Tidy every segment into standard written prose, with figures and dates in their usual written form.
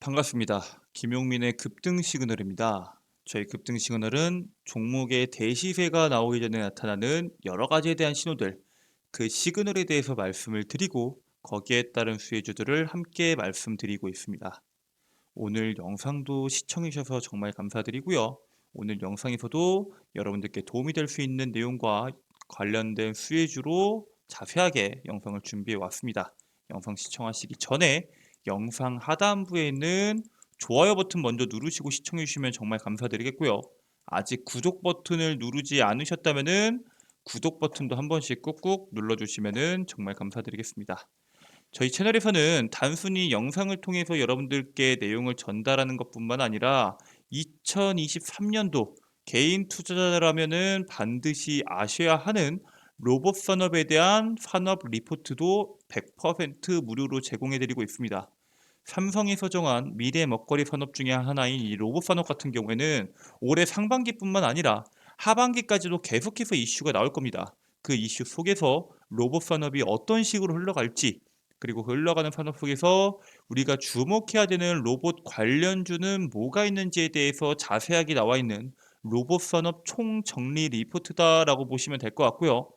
반갑습니다. 김용민의 급등 시그널입니다. 저희 급등 시그널은 종목의 대시세가 나오기 전에 나타나는 여러 가지에 대한 신호들, 그 시그널에 대해서 말씀을 드리고 거기에 따른 수혜주들을 함께 말씀드리고 있습니다. 오늘 영상도 시청해 주셔서 정말 감사드리고요. 오늘 영상에서도 여러분들께 도움이 될 수 있는 내용과 관련된 수혜주로 자세하게 영상을 준비해 왔습니다. 영상 시청하시기 전에 영상 하단부에 있는 좋아요 버튼 먼저 누르시고 시청해 주시면 정말 감사드리겠고요. 아직 구독 버튼을 누르지 않으셨다면은 구독 버튼도 한 번씩 꾹꾹 눌러주시면은 정말 감사드리겠습니다. 저희 채널에서는 단순히 영상을 통해서 여러분들께 내용을 전달하는 것뿐만 아니라 2023년도 개인 투자자라면은 반드시 아셔야 하는 로봇 산업에 대한 산업 리포트도 100% 무료로 제공해드리고 있습니다. 삼성에서 정한 미래 먹거리 산업 중에 하나인 이 로봇 산업 같은 경우에는 올해 상반기뿐만 아니라 하반기까지도 계속해서 이슈가 나올 겁니다. 그 이슈 속에서 로봇 산업이 어떤 식으로 흘러갈지, 그리고 그 흘러가는 산업 속에서 우리가 주목해야 되는 로봇 관련주는 뭐가 있는지에 대해서 자세하게 나와 있는 로봇 산업 총정리 리포트다라고 보시면 될 것 같고요.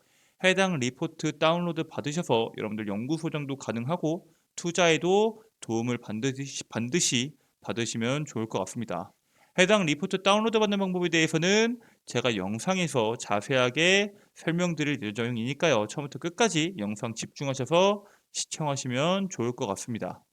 해당 리포트 다운로드 받으셔서 여러분들 연구 소정도 가능하고 투자에도 도움을 반드시 받으시면 좋을 것 같습니다. 해당 리포트 다운로드 받는 방법에 대해서는 제가 영상에서 자세하게 설명드릴 예정이니까요. 처음부터 끝까지 영상 집중하셔서 시청하시면 좋을 것 같습니다.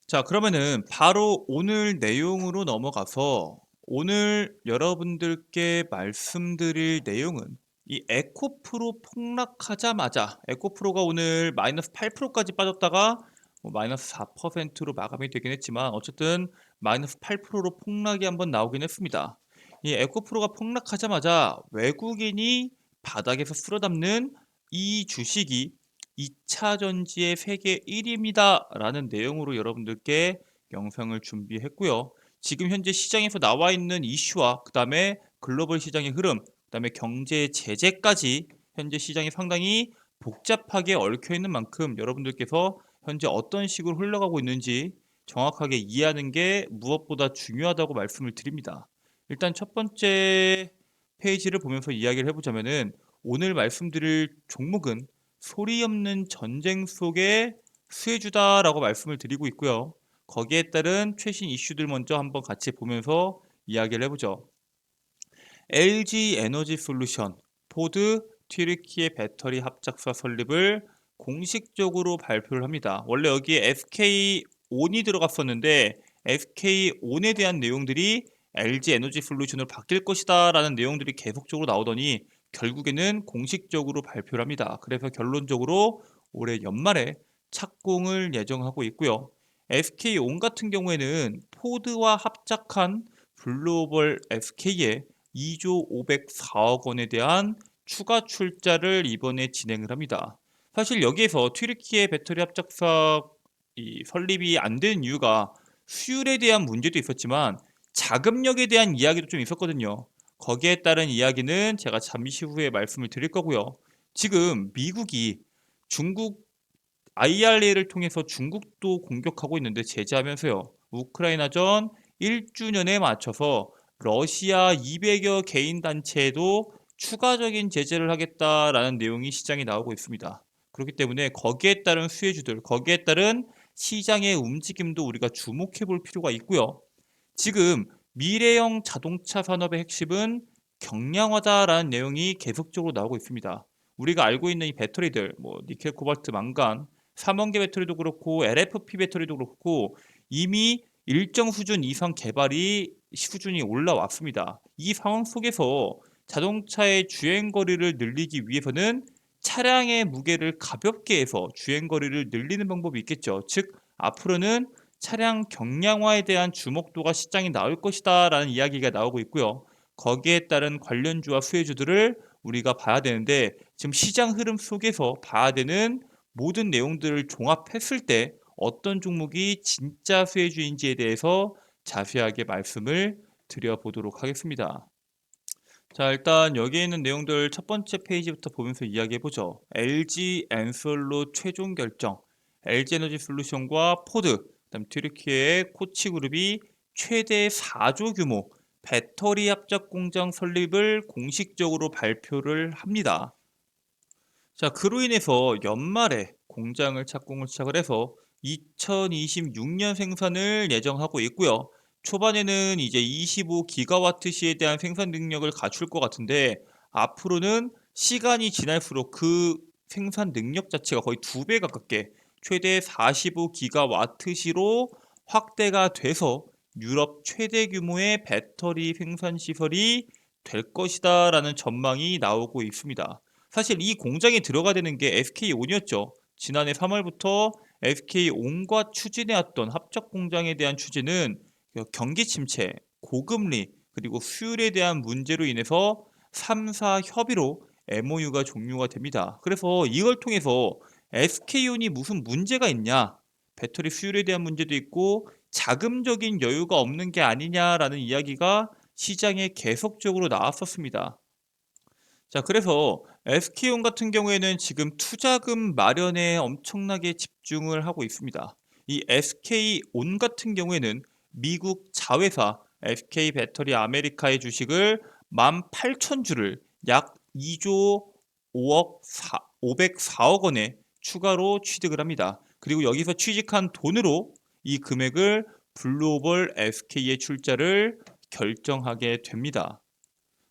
자, 그러면은 바로 오늘 내용으로 넘어가서 오늘 여러분들께 말씀드릴 내용은 이 에코프로 폭락하자마자 에코프로가 오늘 마이너스 8%까지 빠졌다가 마이너스 4%로 마감이 되긴 했지만 어쨌든 마이너스 8%로 폭락이 한번 나오긴 했습니다. 이 에코프로가 폭락하자마자 외국인이 바닥에서 쓸어담는 이 주식이 2차 전지의 세계 1위입니다 라는 내용으로 여러분들께 영상을 준비했고요. 지금 현재 시장에서 나와 있는 이슈와 그 다음에 글로벌 시장의 흐름, 그 다음에 경제 제재까지 현재 시장이 상당히 복잡하게 얽혀 있는 만큼 여러분들께서 현재 어떤 식으로 흘러가고 있는지 정확하게 이해하는 게 무엇보다 중요하다고 말씀을 드립니다. 일단 첫 번째 페이지를 보면서 이야기를 해보자면은 오늘 말씀드릴 종목은 소리 없는 전쟁 속의 수혜주다라고 말씀을 드리고 있고요. 거기에 따른 최신 이슈들 먼저 한번 같이 보면서 이야기를 해보죠. LG 에너지 솔루션, 포드, 튀르키예 배터리 합작사 설립을 공식적으로 발표를 합니다. 원래 여기에 SK온이 들어갔었는데 SK온에 대한 내용들이 LG 에너지 솔루션으로 바뀔 것이다 라는 내용들이 계속적으로 나오더니 결국에는 공식적으로 발표를 합니다. 그래서 결론적으로 올해 연말에 착공을 예정하고 있고요. SK온 같은 경우에는 포드와 합작한 글로벌 SK의 2조 504억 원에 대한 추가 출자를 이번에 진행을 합니다. 사실 여기에서 튀르키예 배터리 합작사 설립이 안 되는 이유가 수율에 대한 문제도 있었지만 자금력에 대한 이야기도 좀 있었거든요. 거기에 따른 이야기는 제가 잠시 후에 말씀을 드릴 거고요. 지금 미국이 중국 IRA를 통해서 중국도 공격하고 있는데 제재하면서요. 우크라이나전 1주년에 맞춰서 러시아 200여 개인 단체에도 추가적인 제재를 하겠다라는 내용이 시장에 나오고 있습니다. 그렇기 때문에 거기에 따른 수혜주들, 거기에 따른 시장의 움직임도 우리가 주목해 볼 필요가 있고요. 지금 미래형 자동차 산업의 핵심은 경량화다라는 내용이 계속적으로 나오고 있습니다. 우리가 알고 있는 이 배터리들, 뭐 니켈, 코발트, 망간, 삼원계 배터리도 그렇고 LFP 배터리도 그렇고 이미 일정 수준 이상 개발이 수준이 올라왔습니다. 이 상황 속에서 자동차의 주행 거리를 늘리기 위해서는 차량의 무게를 가볍게 해서 주행 거리를 늘리는 방법이 있겠죠. 즉 앞으로는 차량 경량화에 대한 주목도가 시장에 나올 것이다 라는 이야기가 나오고 있고요. 거기에 따른 관련주와 수혜주들을 우리가 봐야 되는데 지금 시장 흐름 속에서 봐야 되는 모든 내용들을 종합했을 때 어떤 종목이 진짜 수혜주인지에 대해서 자세하게 말씀을 드려보도록 하겠습니다. 자, 일단 여기에 있는 내용들 첫 번째 페이지부터 보면서 이야기해보죠. LG 엔솔로 최종 결정, LG 에너지 솔루션과 포드, 그다음 튀르키예의 코치그룹이 최대 4조 규모 배터리 합작 공장 설립을 공식적으로 발표를 합니다. 자, 그로 인해서 연말에 공장을 착공을 시작을 해서 2026년 생산을 예정하고 있고요. 초반에는 이제 25기가와트 시에 대한 생산 능력을 갖출 것 같은데 앞으로는 시간이 지날수록 그 생산 능력 자체가 거의 2배 가깝게 최대 45기가와트 시로 확대가 돼서 유럽 최대 규모의 배터리 생산 시설이 될 것이다라는 전망이 나오고 있습니다. 사실 이 공장에 들어가야 되는 게 SK온이었죠. 지난해 3월부터 SK온과 추진해왔던 합작 공장에 대한 추진은 경기 침체, 고금리, 그리고 수율에 대한 문제로 인해서 3사 협의로 MOU가 종료가 됩니다. 그래서 이걸 통해서 SK온이 무슨 문제가 있냐? 배터리 수율에 대한 문제도 있고 자금적인 여유가 없는 게 아니냐라는 이야기가 시장에 계속적으로 나왔었습니다. 자, 그래서 SK온 같은 경우에는 지금 투자금 마련에 엄청나게 집중을 하고 있습니다. 이 SK온 같은 경우에는 미국 자회사 SK 배터리 아메리카의 주식을 18,000주를 약 2조 504억 원에 추가로 취득을 합니다. 그리고 여기서 취직한 돈으로 이 금액을 블루오벌 SK의 출자를 결정하게 됩니다.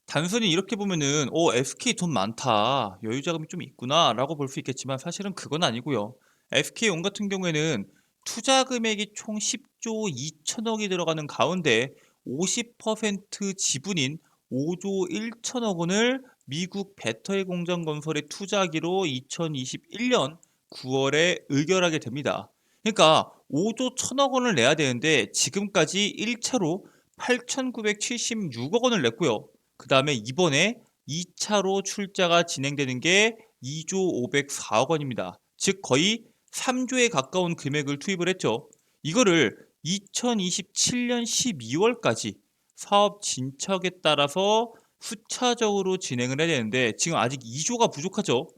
단순히 이렇게 보면은 SK 돈 많다. 여유 자금이 좀 있구나라고 볼 수 있겠지만 사실은 그건 아니고요. SK온 같은 경우에는 투자 금액이 총 10조 2천억이 들어가는 가운데 50% 지분인 5조 1천억 원을 미국 배터리 공장 건설에 투자하기로 2021년 9월에 의결하게 됩니다. 그러니까 5조 1천억 원을 내야 되는데 지금까지 1차로 8,976억 원을 냈고요. 그 다음에 이번에 2차로 출자가 진행되는 게 2조 504억 원입니다. 즉 거의 3조에 가까운 금액을 투입을 했죠. 이거를 2027년 12월까지 사업 진척에 따라서 수차적으로 진행을 해야 되는데 지금 아직 2조가 부족하죠.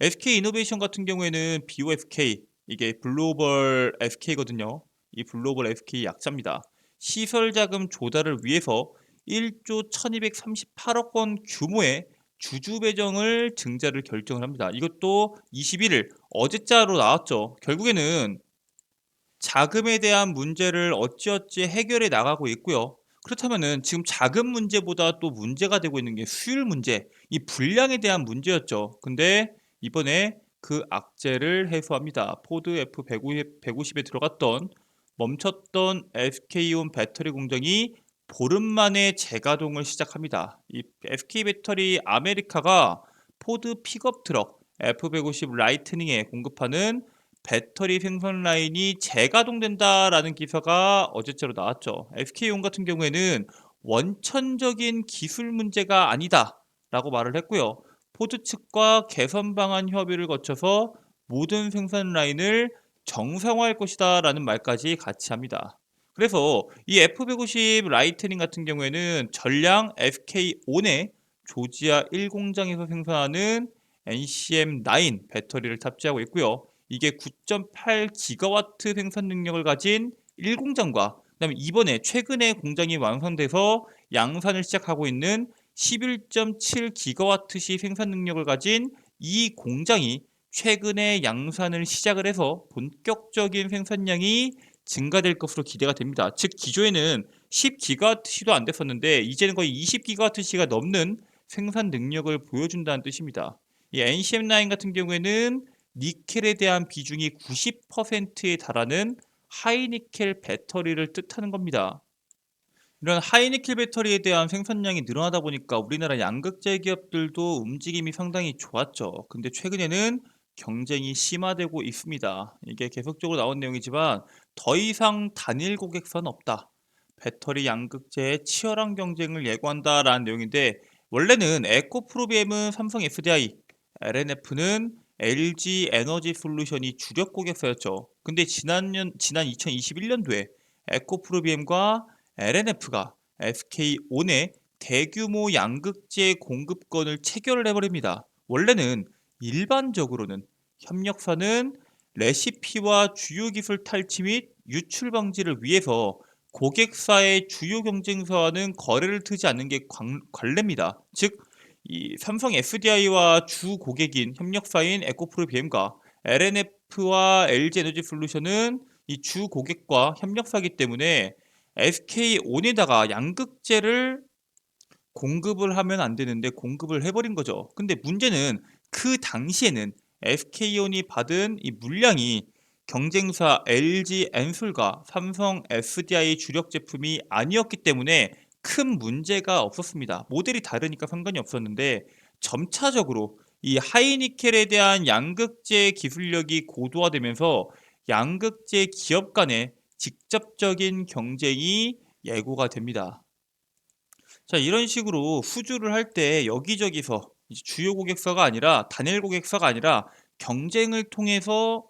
SK이노베이션 같은 경우에는 BOSK, 이게 글로벌 SK거든요. 이 글로벌 SK 약자입니다. 시설 자금 조달을 위해서 1조 1238억 원 규모의 주주 배정을 증자를 결정을 합니다. 이것도 21일 어제자로 나왔죠. 결국에는 자금에 대한 문제를 어찌어찌 해결해 나가고 있고요. 그렇다면은 지금 자금 문제보다 또 문제가 되고 있는 게 수율 문제, 이 분량에 대한 문제였죠. 근데 이번에 그 악재를 해소합니다. 포드 F150에 들어갔던 멈췄던 SK온 배터리 공장이 보름 만에 재가동을 시작합니다. 이 SK 배터리 아메리카가 포드 픽업 트럭 F150 라이트닝에 공급하는 배터리 생산 라인이 재가동된다라는 기사가 어제째로 나왔죠. SK온 같은 경우에는 원천적인 기술 문제가 아니다라고 말을 했고요. 포드 측과 개선 방안 협의를 거쳐서 모든 생산 라인을 정상화할 것이다라는 말까지 같이 합니다. 그래서 이 F150 라이트닝 같은 경우에는 전량 SK온의 조지아 1공장에서 생산하는 NCM9 배터리를 탑재하고 있고요. 이게 9.8기가와트 생산 능력을 가진 1공장과 그다음에 이번에 최근에 공장이 완성돼서 양산을 시작하고 있는 11.7기가와트시 생산 능력을 가진 이 공장이 최근에 양산을 시작을 해서 본격적인 생산량이 증가될 것으로 기대가 됩니다. 즉 기존에는 10기가와트시도 안 됐었는데 이제는 거의 20기가와트시가 넘는 생산 능력을 보여준다는 뜻입니다. 이 NCM9 같은 경우에는 니켈에 대한 비중이 90%에 달하는 하이니켈 배터리를 뜻하는 겁니다. 이런 하이니켈 배터리에 대한 생산량이 늘어나다 보니까 우리나라 양극재 기업들도 움직임이 상당히 좋았죠. 근데 최근에는 경쟁이 심화되고 있습니다. 이게 계속적으로 나온 내용이지만 더 이상 단일 고객사는 없다. 배터리 양극재의 치열한 경쟁을 예고한다라는 내용인데 원래는 에코프로비엠은 삼성 SDI, LNF는 LG 에너지 솔루션이 주력 고객사였죠. 근데 지난 2021년도에 에코프로비엠과 LNF가 SK온의 대규모 양극재 공급권을 체결을 해버립니다. 원래는 일반적으로는 협력사는 레시피와 주요 기술 탈취 및 유출 방지를 위해서 고객사의 주요 경쟁사와는 거래를 트지 않는 게 관례입니다. 즉, 이 삼성 SDI와 주 고객인 협력사인 에코프로 BM과 LNF와 LG 에너지 솔루션은 이 주 고객과 협력사기 때문에 SK온에다가 양극재를 공급을 하면 안 되는데 공급을 해버린 거죠. 근데 문제는 그 당시에는 SK온이 받은 이 물량이 경쟁사 LG 엔솔과 삼성 SDI 주력 제품이 아니었기 때문에 큰 문제가 없었습니다. 모델이 다르니까 상관이 없었는데 점차적으로 이 하이니켈에 대한 양극재 기술력이 고도화되면서 양극재 기업 간의 직접적인 경쟁이 예고가 됩니다. 자, 이런 식으로 수주를 할 때 여기저기서 이제 주요 고객사가 아니라 단일 고객사가 아니라 경쟁을 통해서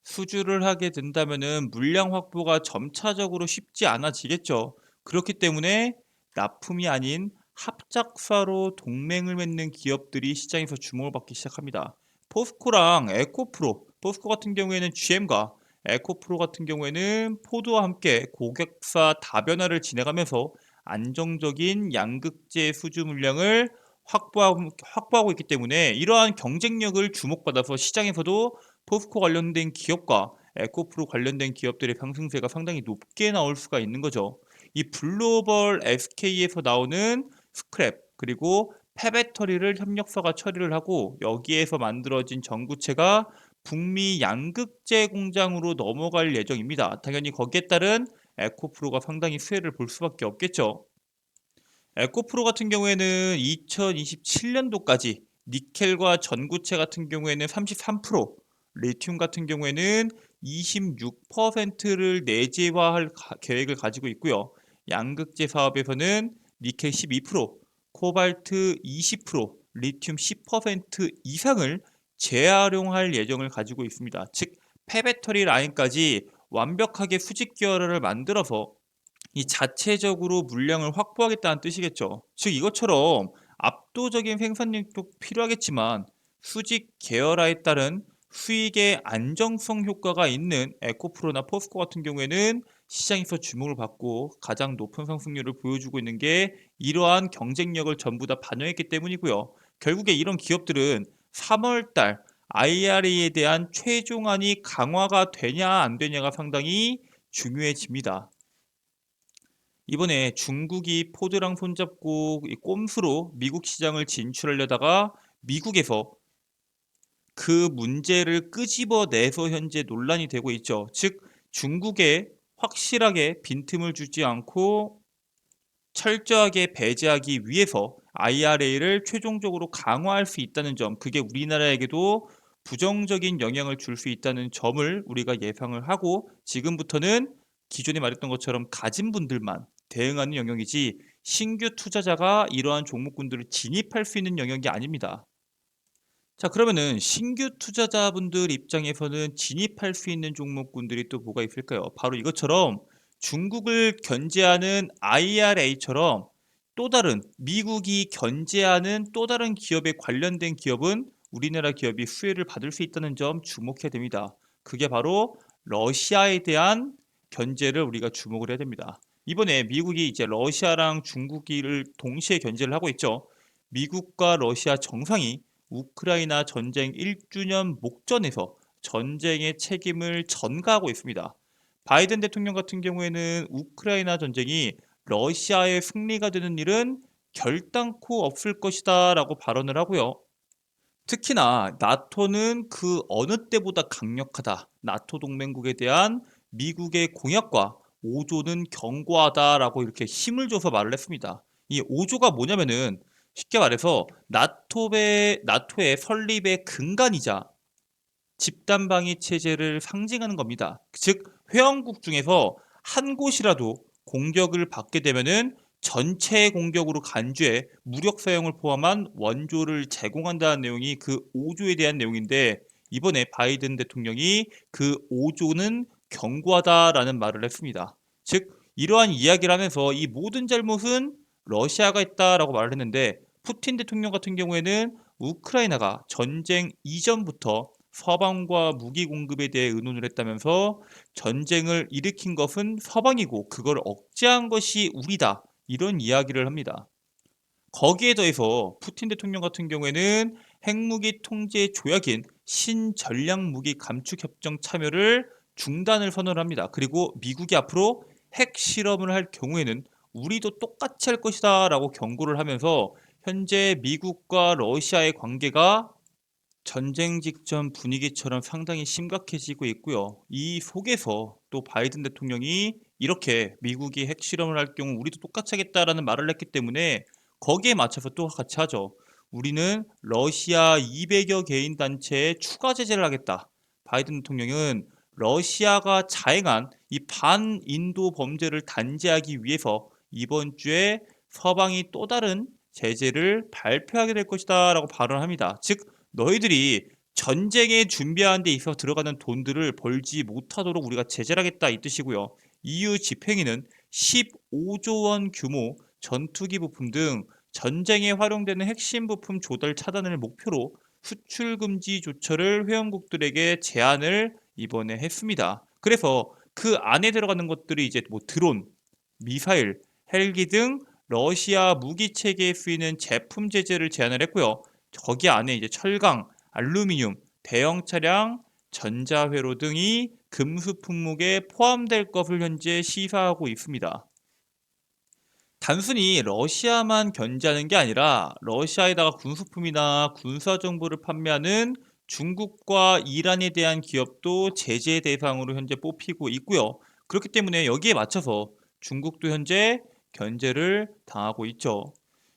수주를 하게 된다면은 물량 확보가 점차적으로 쉽지 않아지겠죠. 그렇기 때문에 납품이 아닌 합작사로 동맹을 맺는 기업들이 시장에서 주목을 받기 시작합니다. 포스코랑 에코프로, 포스코 같은 경우에는 GM과 에코프로 같은 경우에는 포드와 함께 고객사 다변화를 진행하면서 안정적인 양극재 수주 물량을 확보하고 있기 때문에 이러한 경쟁력을 주목받아서 시장에서도 포스코 관련된 기업과 에코프로 관련된 기업들의 상승세가 상당히 높게 나올 수가 있는 거죠. 이 글로벌 SK에서 나오는 스크랩 그리고 폐배터리를 협력사가 처리를 하고 여기에서 만들어진 전구체가 북미 양극재 공장으로 넘어갈 예정입니다. 당연히 거기에 따른 에코프로가 상당히 수혜를 볼 수밖에 없겠죠. 에코프로 같은 경우에는 2027년도까지 니켈과 전구체 같은 경우에는 33%, 리튬 같은 경우에는 26%를 내재화할 계획을 가지고 있고요. 양극재 사업에서는 니켈 12%, 코발트 20%, 리튬 10% 이상을 재활용할 예정을 가지고 있습니다. 즉, 폐배터리 라인까지 완벽하게 수직 계열화를 만들어서 이 자체적으로 물량을 확보하겠다는 뜻이겠죠. 즉 이것처럼 압도적인 생산력도 필요하겠지만 수직 계열화에 따른 수익의 안정성 효과가 있는 에코프로나 포스코 같은 경우에는 시장에서 주목을 받고 가장 높은 상승률을 보여주고 있는 게 이러한 경쟁력을 전부 다 반영했기 때문이고요. 결국에 이런 기업들은 3월달 IRA에 대한 최종안이 강화가 되냐 안 되냐가 상당히 중요해집니다. 이번에 중국이 포드랑 손잡고 이 꼼수로 미국 시장을 진출하려다가 미국에서 그 문제를 끄집어내서 현재 논란이 되고 있죠. 즉, 중국에 확실하게 빈틈을 주지 않고 철저하게 배제하기 위해서 IRA를 최종적으로 강화할 수 있다는 점, 그게 우리나라에게도 부정적인 영향을 줄 수 있다는 점을 우리가 예상을 하고 지금부터는 기존에 말했던 것처럼 가진 분들만 대응하는 영역이지 신규 투자자가 이러한 종목군들을 진입할 수 있는 영역이 아닙니다. 자, 그러면은 신규 투자자분들 입장에서는 진입할 수 있는 종목군들이 또 뭐가 있을까요? 바로 이것처럼 중국을 견제하는 IRA처럼 또 다른 미국이 견제하는 또 다른 기업에 관련된 기업은 우리나라 기업이 수혜를 받을 수 있다는 점 주목해야 됩니다. 그게 바로 러시아에 대한 견제를 우리가 주목을 해야 됩니다. 이번에 미국이 이제 러시아랑 중국을 동시에 견제를 하고 있죠. 미국과 러시아 정상이 우크라이나 전쟁 1주년 목전에서 전쟁의 책임을 전가하고 있습니다. 바이든 대통령 같은 경우에는 우크라이나 전쟁이 러시아의 승리가 되는 일은 결단코 없을 것이다 라고 발언을 하고요. 특히나 나토는 그 어느 때보다 강력하다. 나토 동맹국에 대한 미국의 공약과 5조는 견고하다라고 이렇게 힘을 줘서 말을 했습니다. 이 5조가 뭐냐면은 쉽게 말해서 나토의 설립의 근간이자 집단 방위 체제를 상징하는 겁니다. 즉 회원국 중에서 한 곳이라도 공격을 받게 되면은 전체 공격으로 간주해 무력 사용을 포함한 원조를 제공한다는 내용이 그 5조에 대한 내용인데 이번에 바이든 대통령이 그 5조는 견고하다라는 말을 했습니다. 즉 이러한 이야기를 하면서 이 모든 잘못은 러시아가 했다라고 말을 했는데 푸틴 대통령 같은 경우에는 우크라이나가 전쟁 이전부터 서방과 무기 공급에 대해 의논을 했다면서 전쟁을 일으킨 것은 서방이고 그걸 억제한 것이 우리다. 이런 이야기를 합니다. 거기에 더해서 푸틴 대통령 같은 경우에는 핵무기 통제 조약인 신전략무기 감축협정 참여를 중단을 선언합니다. 그리고 미국이 앞으로 핵 실험을 할 경우에는 우리도 똑같이 할 것이다 라고 경고를 하면서 현재 미국과 러시아의 관계가 전쟁 직전 분위기처럼 상당히 심각해지고 있고요. 이 속에서 또 바이든 대통령이 이렇게 미국이 핵실험을 할 경우 우리도 똑같이 하겠다라는 말을 했기 때문에 거기에 맞춰서 또 같이 하죠. 우리는 러시아 200여 개인 단체에 추가 제재를 하겠다. 바이든 대통령은 러시아가 자행한 이 반인도 범죄를 단죄하기 위해서 이번 주에 서방이 또 다른 제재를 발표하게 될 것이다라고 발언합니다. 즉 너희들이 전쟁에 준비하는 데 있어서 들어가는 돈들을 벌지 못하도록 우리가 제재를 하겠다 이 뜻이고요. EU 집행위는 15조 원 규모 전투기 부품 등 전쟁에 활용되는 핵심 부품 조달 차단을 목표로 수출 금지 조처를 회원국들에게 제안을 이번에 했습니다. 그래서 그 안에 들어가는 것들이 이제 뭐 드론, 미사일, 헬기 등 러시아 무기 체계에 쓰이는 제품 제재를 제안을 했고요. 거기 안에 이제 철강, 알루미늄, 대형 차량, 전자회로 등이 금수 품목에 포함될 것을 현재 시사하고 있습니다. 단순히 러시아만 견제하는 게 아니라 러시아에다가 군수품이나 군사 정보를 판매하는 중국과 이란에 대한 기업도 제재 대상으로 현재 뽑히고 있고요. 그렇기 때문에 여기에 맞춰서 중국도 현재 견제를 당하고 있죠.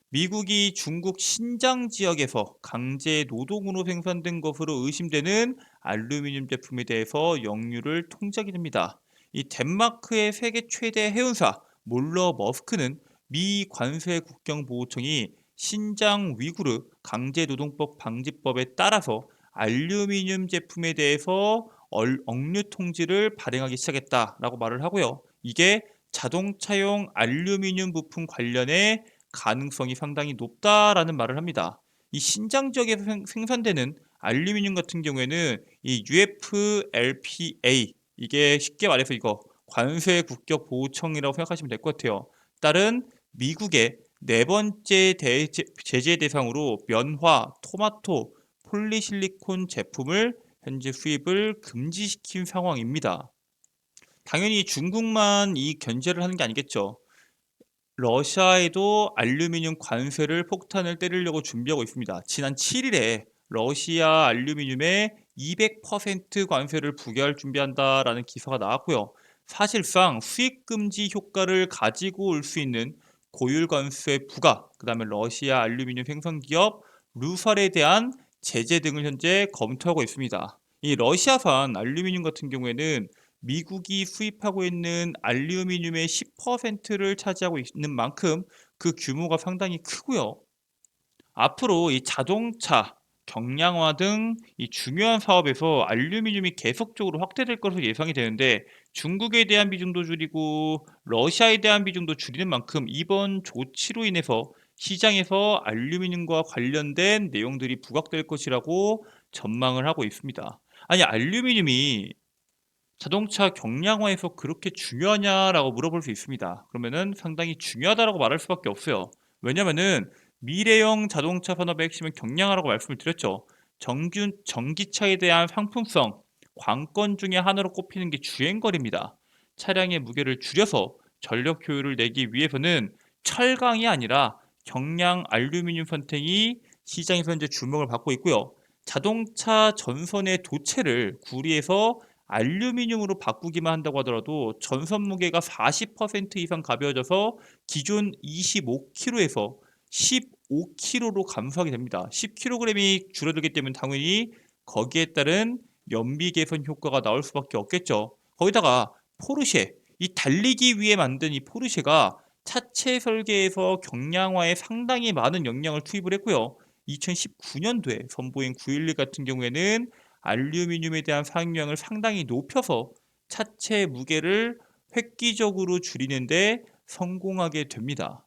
미국이 중국 신장 지역에서 강제 노동으로 생산된 것으로 의심되는 알루미늄 제품에 대해서 역류를 통제하게 됩니다. 이 덴마크의 세계 최대 해운사 몰러 머스크는 미 관세 국경보호청이 신장 위구르 강제노동법 방지법에 따라서 알루미늄 제품에 대해서 억류 통지를 발행하기 시작했다라고 말을 하고요. 이게 자동차용 알루미늄 부품 관련해 가능성이 상당히 높다라는 말을 합니다. 이 신장 지역에서 생산되는 알루미늄 같은 경우에는 이 UFLPA 이게 쉽게 말해서 이거 관세 국격 보호청이라고 생각하시면 될 것 같아요. 딸은 미국의 네 번째 제재 대상으로 면화, 토마토, 폴리실리콘 제품을 현재 수입을 금지시킨 상황입니다. 당연히 중국만 이 견제를 하는 게 아니겠죠. 러시아에도 알루미늄 관세를 폭탄을 때리려고 준비하고 있습니다. 지난 7일에 러시아 알루미늄에 200% 관세를 부과할 준비한다라는 기사가 나왔고요. 사실상 수입 금지 효과를 가지고 올 수 있는 고율 관세 부과, 그다음에 러시아 알루미늄 생산 기업 루살에 대한 제재 등을 현재 검토하고 있습니다. 이 러시아산 알루미늄 같은 경우에는 미국이 수입하고 있는 알루미늄의 10%를 차지하고 있는 만큼 그 규모가 상당히 크고요. 앞으로 이 자동차, 경량화 등 이 중요한 사업에서 알루미늄이 계속적으로 확대될 것으로 예상이 되는데 중국에 대한 비중도 줄이고 러시아에 대한 비중도 줄이는 만큼 이번 조치로 인해서 시장에서 알루미늄과 관련된 내용들이 부각될 것이라고 전망을 하고 있습니다. 아니, 알루미늄이 자동차 경량화에서 그렇게 중요하냐라고 물어볼 수 있습니다. 그러면은 상당히 중요하다라고 말할 수밖에 없어요. 왜냐면은 미래형 자동차 산업의 핵심은 경량화라고 말씀을 드렸죠. 전기차에 대한 상품성, 관건 중에 하나로 꼽히는 게 주행거리입니다. 차량의 무게를 줄여서 전력 효율을 내기 위해서는 철강이 아니라 경량 알루미늄 선택이 시장에서 현재 주목을 받고 있고요. 자동차 전선의 도체를 구리에서 알루미늄으로 바꾸기만 한다고 하더라도 전선 무게가 40% 이상 가벼워져서 기존 25kg에서 15kg로 감소하게 됩니다. 10kg이 줄어들기 때문에 당연히 거기에 따른 연비 개선 효과가 나올 수밖에 없겠죠. 거기다가 포르쉐, 이 달리기 위해 만든 이 포르쉐가 차체 설계에서 경량화에 상당히 많은 역량을 투입을 했고요. 2019년도에 선보인 911 같은 경우에는 알루미늄에 대한 사용량을 상당히 높여서 차체 무게를 획기적으로 줄이는데 성공하게 됩니다.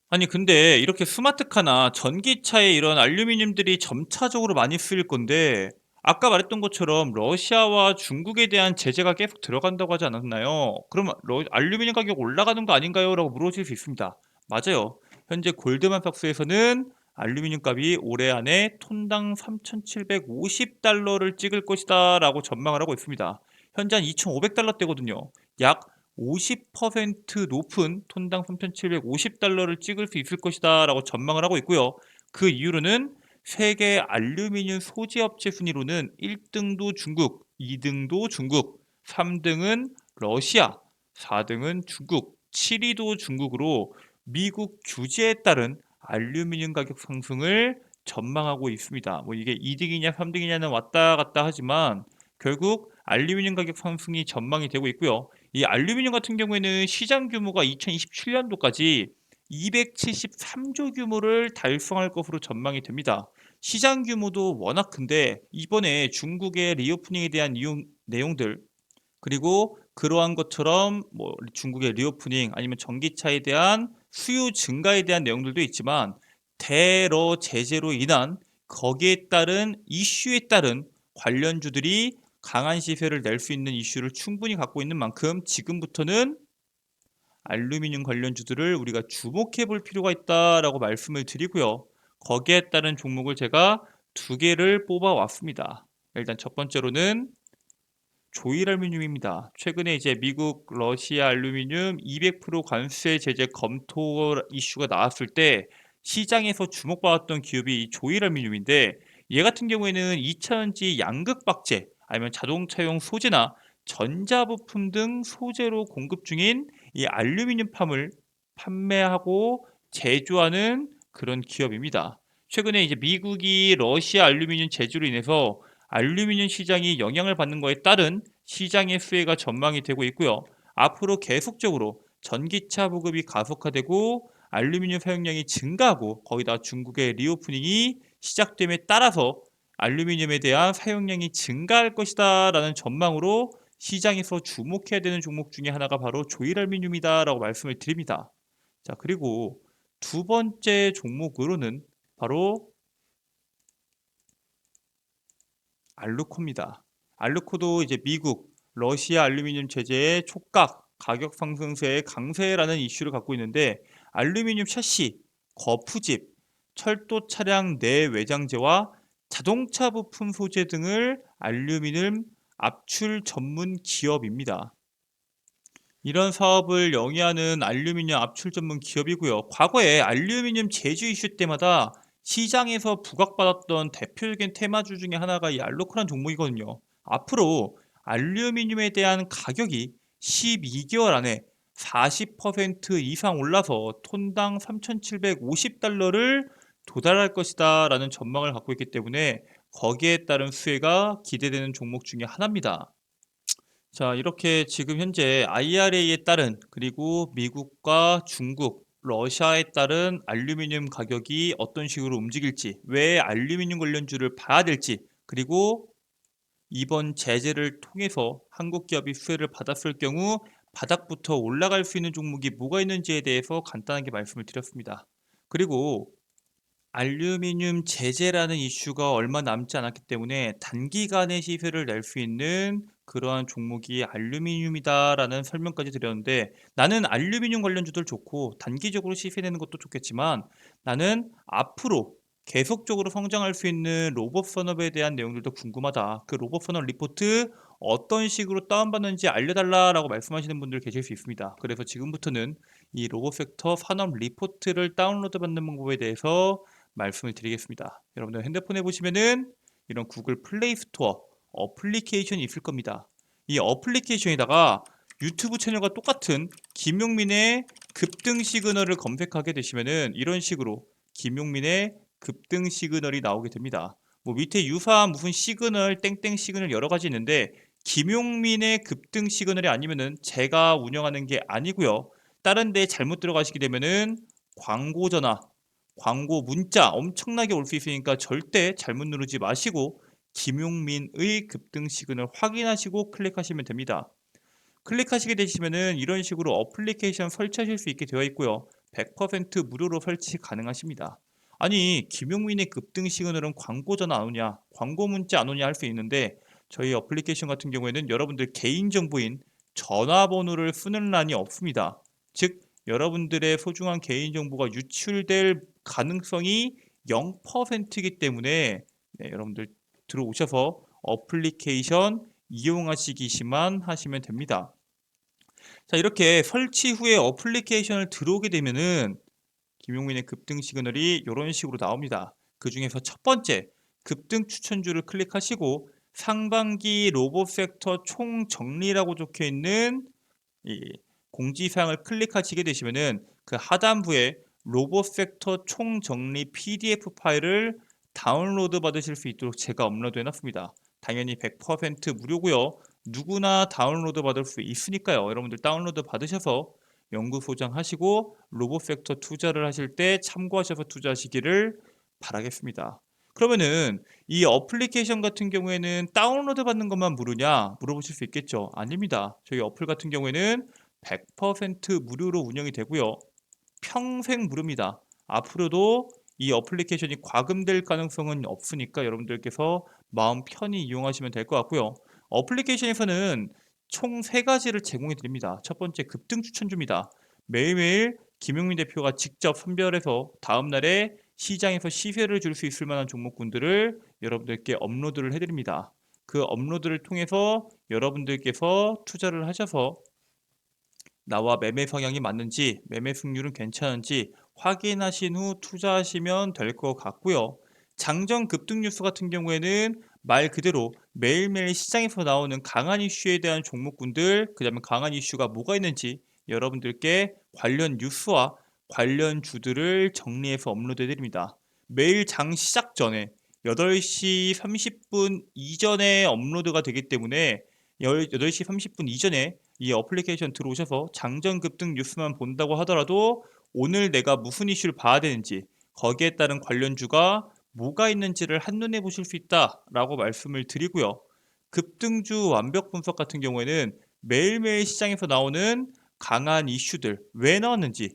아니 근데 이렇게 스마트카나 전기차에 이런 알루미늄들이 점차적으로 많이 쓰일 건데 아까 말했던 것처럼 러시아와 중국에 대한 제재가 계속 들어간다고 하지 않았나요? 그럼 알루미늄 가격 올라가는 거 아닌가요? 라고 물어보실 수 있습니다. 맞아요. 현재 골드만삭스에서는 알루미늄 값이 올해 안에 톤당 3,750달러를 찍을 것이다 라고 전망을 하고 있습니다. 현재 한 2,500달러대거든요. 약 50% 높은 톤당 3,750달러를 찍을 수 있을 것이다 라고 전망을 하고 있고요. 그 이유로는 세계 알루미늄 소재 업체 순위로는 1등도 중국, 2등도 중국, 3등은 러시아, 4등은 중국, 7위도 중국으로 미국 규제에 따른 알루미늄 가격 상승을 전망하고 있습니다. 뭐 이게 2등이냐 3등이냐는 왔다 갔다 하지만 결국 알루미늄 가격 상승이 전망이 되고 있고요. 이 알루미늄 같은 경우에는 시장 규모가 2027년도까지 273조 규모를 달성할 것으로 전망이 됩니다. 시장 규모도 워낙 큰데 이번에 중국의 리오프닝에 대한 내용들 그리고 그러한 것처럼 뭐 중국의 리오프닝 아니면 전기차에 대한 수요 증가에 대한 내용들도 있지만 대러 제재로 인한 거기에 따른 이슈에 따른 관련주들이 강한 시세를 낼 수 있는 이슈를 충분히 갖고 있는 만큼 지금부터는 알루미늄 관련주들을 우리가 주목해 볼 필요가 있다라고 말씀을 드리고요. 거기에 따른 종목을 제가 두 개를 뽑아 왔습니다. 일단 첫 번째로는 조일 알루미늄입니다. 최근에 이제 미국 러시아 알루미늄 200% 관세 제재 검토 이슈가 나왔을 때 시장에서 주목받았던 기업이 이 조일 알루미늄인데 얘 같은 경우에는 2차전지 양극 박제 아니면 자동차용 소재나 전자부품 등 소재로 공급 중인 이 알루미늄 팜을 판매하고 제조하는 그런 기업입니다. 최근에 이제 미국이 러시아 알루미늄 제조로 인해서 알루미늄 시장이 영향을 받는 것에 따른 시장의 수혜가 전망이 되고 있고요. 앞으로 계속적으로 전기차 보급이 가속화되고 알루미늄 사용량이 증가하고 거기다 중국의 리오프닝이 시작됨에 따라서 알루미늄에 대한 사용량이 증가할 것이다 라는 전망으로 시장에서 주목해야 되는 종목 중에 하나가 바로 조일 알루미늄이다 라고 말씀을 드립니다. 자, 그리고 두 번째 종목으로는 바로 알루코입니다. 알루코도 이제 미국, 러시아 알루미늄 제재의 촉각, 가격 상승세의 강세라는 이슈를 갖고 있는데 알루미늄 샤시, 거푸집, 철도 차량 내외장재와 자동차 부품 소재 등을 알루미늄 압출 전문 기업입니다. 이런 사업을 영위하는 알루미늄 압출 전문 기업이고요. 과거에 알루미늄 제조 이슈 때마다 시장에서 부각받았던 대표적인 테마주 중에 하나가 이 알루코란 종목이거든요. 앞으로 알루미늄에 대한 가격이 12개월 안에 40% 이상 올라서 톤당 3,750달러를 도달할 것이다 라는 전망을 갖고 있기 때문에 거기에 따른 수혜가 기대되는 종목 중에 하나입니다. 자, 이렇게 지금 현재 IRA에 따른 그리고 미국과 중국, 러시아에 따른 알루미늄 가격이 어떤 식으로 움직일지, 왜 알루미늄 관련주를 봐야 될지, 그리고 이번 제재를 통해서 한국 기업이 수혜를 받았을 경우 바닥부터 올라갈 수 있는 종목이 뭐가 있는지에 대해서 간단하게 말씀을 드렸습니다. 그리고 알루미늄 제재라는 이슈가 얼마 남지 않았기 때문에 단기간에 시세를 낼 수 있는 그러한 종목이 알루미늄이다라는 설명까지 드렸는데 나는 알루미늄 관련주들 좋고 단기적으로 시세 내는 것도 좋겠지만 나는 앞으로 계속적으로 성장할 수 있는 로봇 산업에 대한 내용들도 궁금하다. 그 로봇 산업 리포트 어떤 식으로 다운받는지 알려달라라고 말씀하시는 분들 계실 수 있습니다. 그래서 지금부터는 이 로봇 섹터 산업 리포트를 다운로드 받는 방법에 대해서 말씀을 드리겠습니다. 여러분들 핸드폰에 보시면은 이런 구글 플레이 스토어 어플리케이션이 있을 겁니다. 이 어플리케이션에다가 유튜브 채널과 똑같은 김용민의 급등 시그널을 검색하게 되시면은 이런 식으로 김용민의 급등 시그널이 나오게 됩니다. 뭐 밑에 유사한 무슨 시그널 땡땡 시그널 여러 가지 있는데 김용민의 급등 시그널이 아니면은 제가 운영하는 게 아니고요. 다른 데 잘못 들어가시게 되면은 광고 전화 광고 문자 엄청나게 올 수 있으니까 절대 잘못 누르지 마시고 김용민의 급등 시그널 확인하시고 클릭하시면 됩니다. 클릭하시게 되시면은 이런 식으로 어플리케이션 설치하실 수 있게 되어 있고요. 100% 무료로 설치 가능하십니다. 아니, 김용민의 급등 시그널은 광고 전화 안 오냐, 광고 문자 안 오냐 할 수 있는데 저희 어플리케이션 같은 경우에는 여러분들 개인정보인 전화번호를 쓰는 란이 없습니다. 즉, 여러분들의 소중한 개인정보가 유출될 가능성이 0%이기 때문에 여러분들 들어오셔서 어플리케이션 이용하시기만 하시면 됩니다. 자, 이렇게 설치 후에 어플리케이션을 들어오게 되면은 김용민의 급등 시그널이 이런 식으로 나옵니다. 그 중에서 첫 번째, 급등 추천주를 클릭하시고 상반기 로봇 섹터 총 정리라고 적혀 있는 이 공지사항을 클릭하시게 되시면은 그 하단부에 로봇 섹터 총 정리 PDF 파일을 다운로드 받으실 수 있도록 제가 업로드해 놨습니다. 당연히 100% 무료고요. 누구나 다운로드 받을 수 있으니까요. 여러분들 다운로드 받으셔서 연구소장 하시고 로봇 섹터 투자를 하실 때 참고하셔서 투자하시기를 바라겠습니다. 그러면은 이 어플리케이션 같은 경우에는 다운로드 받는 것만 무료냐 물어보실 수 있겠죠. 아닙니다. 저희 어플 같은 경우에는 100% 무료로 운영이 되고요. 평생 무료입니다. 앞으로도 이 어플리케이션이 과금될 가능성은 없으니까 여러분들께서 마음 편히 이용하시면 될 것 같고요. 어플리케이션에서는 총 3가지를 제공해 드립니다. 첫 번째, 급등 추천주입니다. 매일매일 김용민 대표가 직접 선별해서 다음날에 시장에서 시세를 줄 수 있을 만한 종목군들을 여러분들께 업로드를 해드립니다. 그 업로드를 통해서 여러분들께서 투자를 하셔서 나와 매매 성향이 맞는지, 매매 승률은 괜찮은지 확인하신 후 투자하시면 될 것 같고요. 장전 급등 뉴스 같은 경우에는 말 그대로 매일매일 시장에서 나오는 강한 이슈에 대한 종목군들, 그 다음에 강한 이슈가 뭐가 있는지 여러분들께 관련 뉴스와 관련 주들을 정리해서 업로드 해드립니다. 매일 장 시작 전에 8시 30분 이전에 업로드가 되기 때문에 8시 30분 이전에 이 어플리케이션 들어오셔서 장전 급등 뉴스만 본다고 하더라도 오늘 내가 무슨 이슈를 봐야 되는지, 거기에 따른 관련주가 뭐가 있는지를 한눈에 보실 수 있다라고 말씀을 드리고요. 급등주 완벽 분석 같은 경우에는 매일매일 시장에서 나오는 강한 이슈들 왜 나왔는지,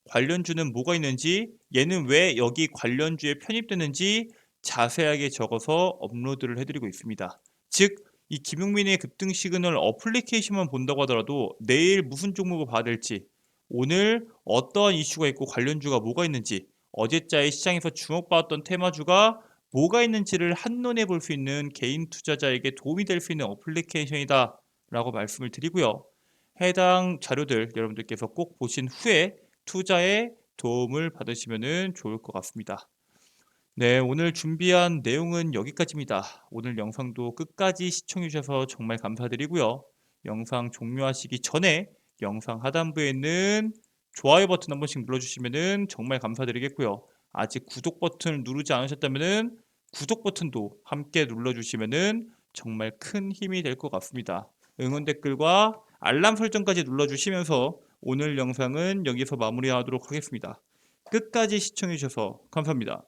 관련주는 뭐가 있는지, 얘는 왜 여기 관련주에 편입되는지 자세하게 적어서 업로드를 해드리고 있습니다. 즉, 이 김용민의 급등 시그널 어플리케이션만 본다고 하더라도 내일 무슨 종목을 봐야 될지, 오늘 어떠한 이슈가 있고 관련주가 뭐가 있는지, 어제자의 시장에서 주목받았던 테마주가 뭐가 있는지를 한눈에 볼 수 있는 개인 투자자에게 도움이 될 수 있는 어플리케이션이다 라고 말씀을 드리고요. 해당 자료들 여러분들께서 꼭 보신 후에 투자에 도움을 받으시면 좋을 것 같습니다. 네, 오늘 준비한 내용은 여기까지입니다. 오늘 영상도 끝까지 시청해 주셔서 정말 감사드리고요. 영상 종료하시기 전에 영상 하단부에 있는 좋아요 버튼 한 번씩 눌러주시면 정말 감사드리겠고요. 아직 구독 버튼을 누르지 않으셨다면 구독 버튼도 함께 눌러주시면 정말 큰 힘이 될 것 같습니다. 응원 댓글과 알람 설정까지 눌러주시면서 오늘 영상은 여기서 마무리하도록 하겠습니다. 끝까지 시청해 주셔서 감사합니다.